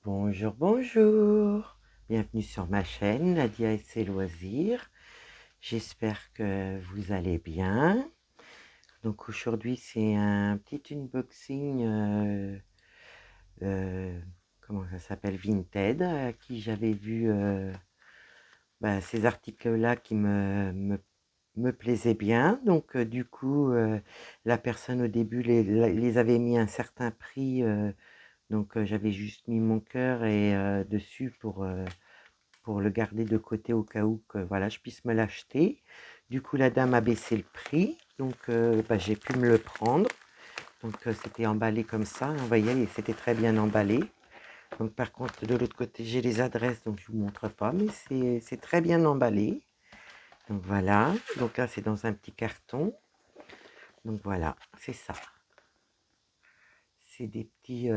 Bonjour, bonjour. Bienvenue sur ma chaîne, Nadia et ses loisirs. J'espère que vous allez bien. Donc aujourd'hui, c'est un petit unboxing, euh, comment ça s'appelle, Vinted, à qui j'avais vu ces articles-là qui me plaisaient bien. Donc du coup, la personne au début les avait mis à un certain prix. Donc j'avais juste mis mon cœur dessus pour le garder de côté au cas où que voilà, je puisse me l'acheter. Du coup, la dame a baissé le prix, donc j'ai pu me le prendre. Donc c'était emballé comme ça, vous voyez, c'était très bien emballé. Donc par contre, de l'autre côté, j'ai les adresses, donc je ne vous montre pas, mais c'est très bien emballé. Donc voilà, donc là c'est dans un petit carton. Donc voilà, c'est ça. C'est des petits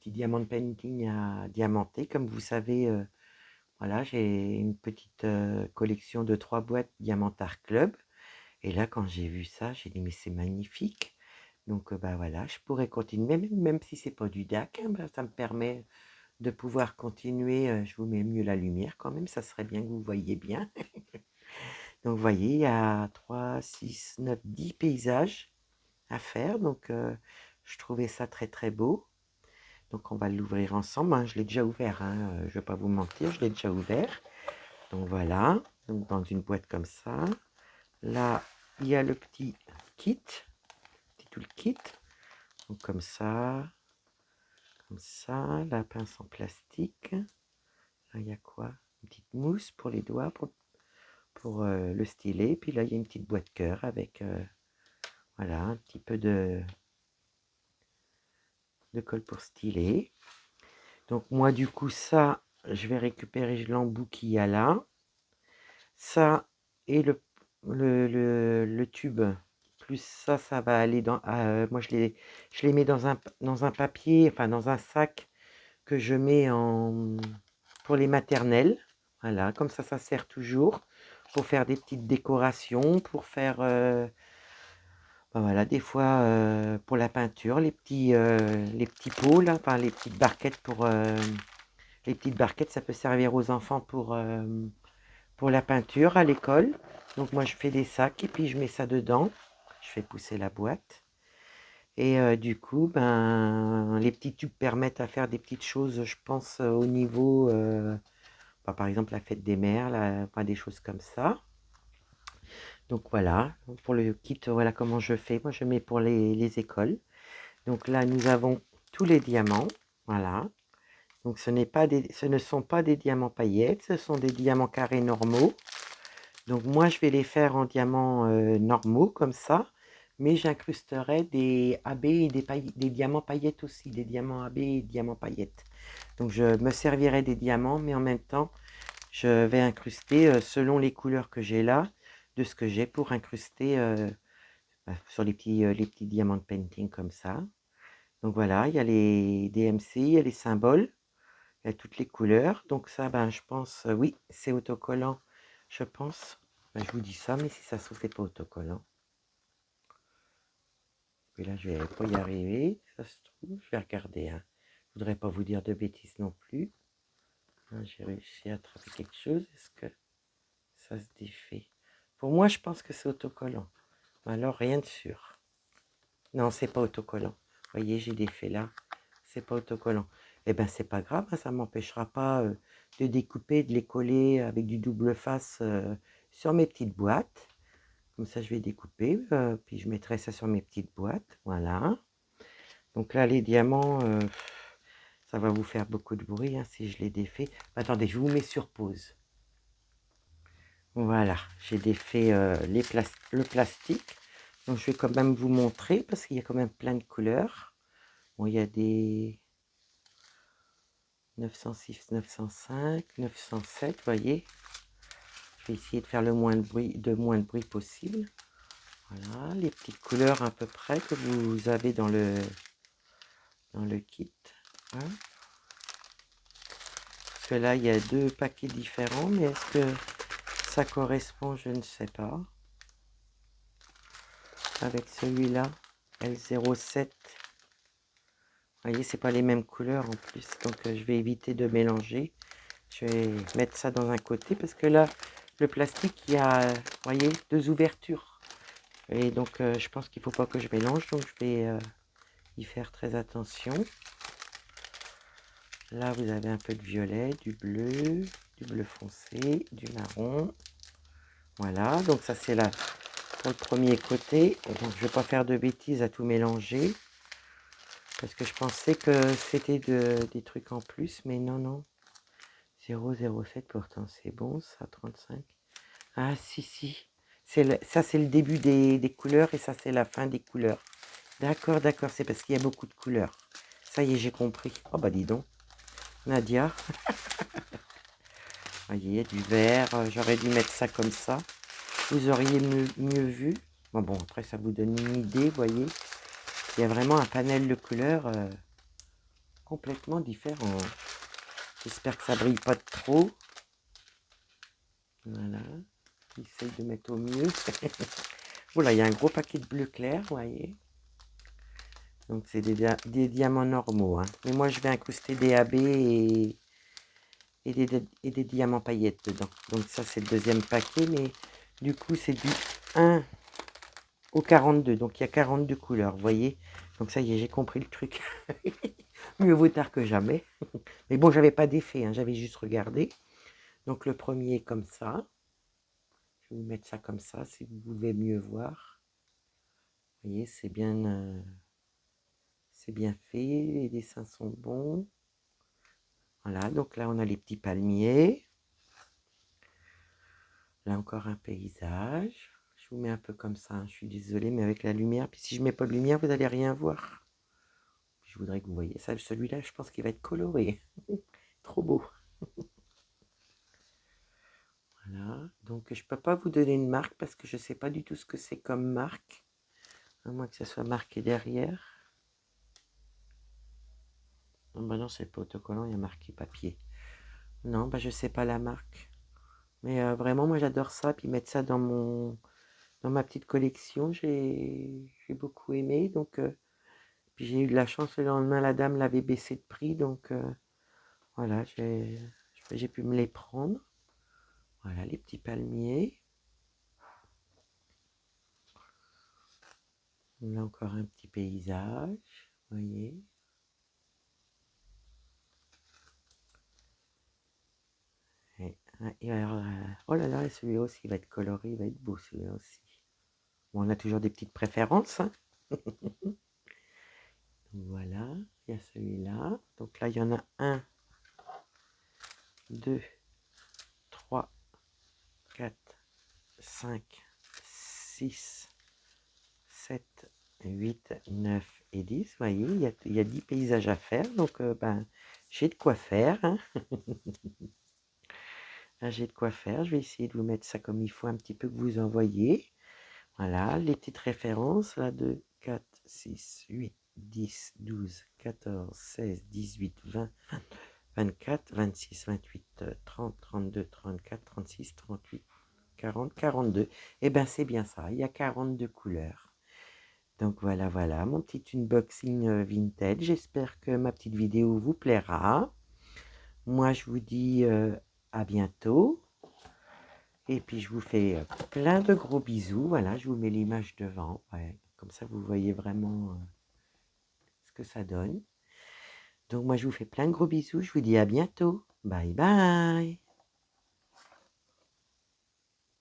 diamants de painting à diamanter. Comme vous savez, voilà, j'ai une petite collection de 3 boîtes Diamantart Club. Et là, quand j'ai vu ça, j'ai dit, mais c'est magnifique. Donc, voilà, je pourrais continuer, même si c'est pas du DAC, hein, ça me permet de pouvoir continuer. Je vous mets mieux la lumière quand même, ça serait bien que vous voyiez bien. Donc, vous voyez, il y a 3, 6, 9, 10 paysages à faire. Donc, je trouvais ça très, très beau. Donc, on va l'ouvrir ensemble, hein. Je l'ai déjà ouvert, hein, je ne vais pas vous mentir, je l'ai déjà ouvert. Donc voilà, donc dans une boîte comme ça. Là, il y a le petit kit, petit toolkit. Donc comme ça, la pince en plastique. Là, il y a quoi? Une petite mousse pour les doigts, pour le stylet. Puis là, il y a une petite boîte cœur avec voilà, un petit peu de colle pour styler. Donc moi, du coup, ça, je vais récupérer l'embout qu'il y a là. Ça et le tube, plus ça va aller dans... moi, je les mets dans un papier, enfin dans un sac que je mets pour les maternelles. Voilà, comme ça sert toujours pour faire des petites décorations, pour faire... voilà, des fois pour la peinture, les petits pots, là, enfin les petites barquettes pour... les petites barquettes, ça peut servir aux enfants pour la peinture à l'école. Donc moi je fais des sacs et puis je mets ça dedans. Je fais pousser la boîte. Et du coup, les petits tubes permettent à faire des petites choses, je pense, au niveau, par exemple la fête des mères, enfin, des choses comme ça. Donc voilà, pour le kit, voilà comment je fais. Moi je mets pour les écoles. Donc là nous avons tous les diamants, voilà. Donc ce ne sont pas des diamants paillettes, ce sont des diamants carrés normaux. Donc moi, je vais les faire en diamants normaux, comme ça, mais j'incrusterai des AB et des diamants paillettes aussi, des diamants AB et diamants paillettes. Donc je me servirai des diamants, mais en même temps, je vais incruster selon les couleurs que j'ai là, de ce que j'ai pour incruster sur les petits diamants de painting comme ça. Donc voilà, il y a les DMC, il y a les symboles, il y a toutes les couleurs. Donc ça, je pense, oui, c'est autocollant, je pense. Je vous dis ça, mais si ça se trouve, c'est pas autocollant. Et là, je vais pas y arriver. Ça se trouve, je vais regarder, hein. Je voudrais pas vous dire de bêtises non plus. J'ai réussi à attraper quelque chose. Est-ce que ça se défait? Pour moi, je pense que c'est autocollant. Mais alors, rien de sûr. Non, c'est pas autocollant. Vous voyez, j'ai des faits là. C'est pas autocollant. Eh ben, c'est pas grave, hein, ça m'empêchera pas de découper, de les coller avec du double face sur mes petites boîtes. Comme ça, je vais découper, puis je mettrai ça sur mes petites boîtes. Voilà. Donc là, les diamants, ça va vous faire beaucoup de bruit hein, si je les défais. Attendez, je vous mets sur pause. Voilà, j'ai défait le plastique. Donc je vais quand même vous montrer parce qu'il y a quand même plein de couleurs. Bon, il y a des 906, 905, 907, vous voyez. Je vais essayer de faire le moins de bruit possible. Voilà, les petites couleurs à peu près que vous avez dans le kit. Hein. Parce que là, il y a 2 paquets différents, mais est-ce que ça correspond? Je ne sais pas. Avec celui-là, L07. Vous voyez, c'est pas les mêmes couleurs en plus, donc je vais éviter de mélanger. Je vais mettre ça dans un côté parce que là, le plastique, il y a, vous voyez, 2 ouvertures. Et donc, je pense qu'il faut pas que je mélange, donc je vais y faire très attention. Là, vous avez un peu de violet, du bleu foncé, du marron. Voilà, donc ça c'est là pour le premier côté. Et donc, je vais pas faire de bêtises à tout mélanger. Parce que je pensais que c'était des trucs en plus, mais non, non. 0,07 pourtant, c'est bon, ça, 35. Ah, si. Ça, c'est le début des couleurs et ça, c'est la fin des couleurs. D'accord, d'accord, c'est parce qu'il y a beaucoup de couleurs. Ça y est, j'ai compris. Oh, bah dis donc, Nadia. Voyez, il y a du vert. J'aurais dû mettre ça comme ça. Vous auriez mieux vu. Bon, après, ça vous donne une idée, vous voyez. Il y a vraiment un panel de couleurs complètement différent. J'espère que ça brille pas trop. Voilà. J'essaye de mettre au mieux. Voilà, il y a un gros paquet de bleu clair, vous voyez. Donc c'est des diamants normaux. Hein. Mais moi, je vais incruster des AB et des diamants paillettes dedans. Donc ça, c'est le deuxième paquet. Mais du coup, c'est du 1 au 42. Donc il y a 42 couleurs, vous voyez. Donc ça y est, j'ai compris le truc. Mieux vaut tard que jamais. Mais bon, j'avais pas d'effet, hein, j'avais juste regardé. Donc le premier est comme ça. Je vais vous mettre ça comme ça, si vous pouvez mieux voir. Vous voyez, c'est bien fait, les dessins sont bons. Voilà, donc là on a les petits palmiers. Là encore un paysage. Je vous mets un peu comme ça, hein. Je suis désolée, mais avec la lumière. Puis si je mets pas de lumière, vous n'allez rien voir. Je voudrais que vous voyez ça. Celui-là, je pense qu'il va être coloré. Trop beau. Voilà, donc je peux pas vous donner une marque parce que je sais pas du tout ce que c'est comme marque. À moins que ça soit marqué derrière. Non, bah non, c'est pas autocollant, il y a marqué papier. Non, bah je sais pas la marque. Mais vraiment, moi j'adore ça. Puis mettre ça dans ma petite collection, j'ai beaucoup aimé. Donc, puis j'ai eu de la chance, le lendemain, la dame l'avait baissé de prix. Donc, voilà, j'ai pu me les prendre. Voilà, les petits palmiers. Là encore un petit paysage, vous voyez. Et alors, oh là là, celui-là aussi, il va être coloré, il va être beau celui-là aussi. Bon, on a toujours des petites préférences. Hein. Voilà, il y a celui-là. Donc là, il y en a 1, 2, 3, 4, 5, 6, 7, 8, 9 et 10. Vous voyez, il y a 10 paysages à faire. Donc, ben, j'ai de quoi faire. Hein. J'ai de quoi faire. Je vais essayer de vous mettre ça comme il faut un petit peu que vous en voyez. Voilà, les petites références. Là, 2, 4, 6, 8, 10, 12, 14, 16, 18, 20, 24, 26, 28, 30, 32, 34, 36, 38, 40, 42. Eh bien, c'est bien ça. Il y a 42 couleurs. Donc voilà, voilà, mon petit unboxing vintage. J'espère que ma petite vidéo vous plaira. Moi, je vous dis à bientôt. Et puis, je vous fais plein de gros bisous. Voilà, je vous mets l'image devant. Ouais, comme ça, vous voyez vraiment ce que ça donne. Donc, moi, je vous fais plein de gros bisous. Je vous dis à bientôt. Bye, bye.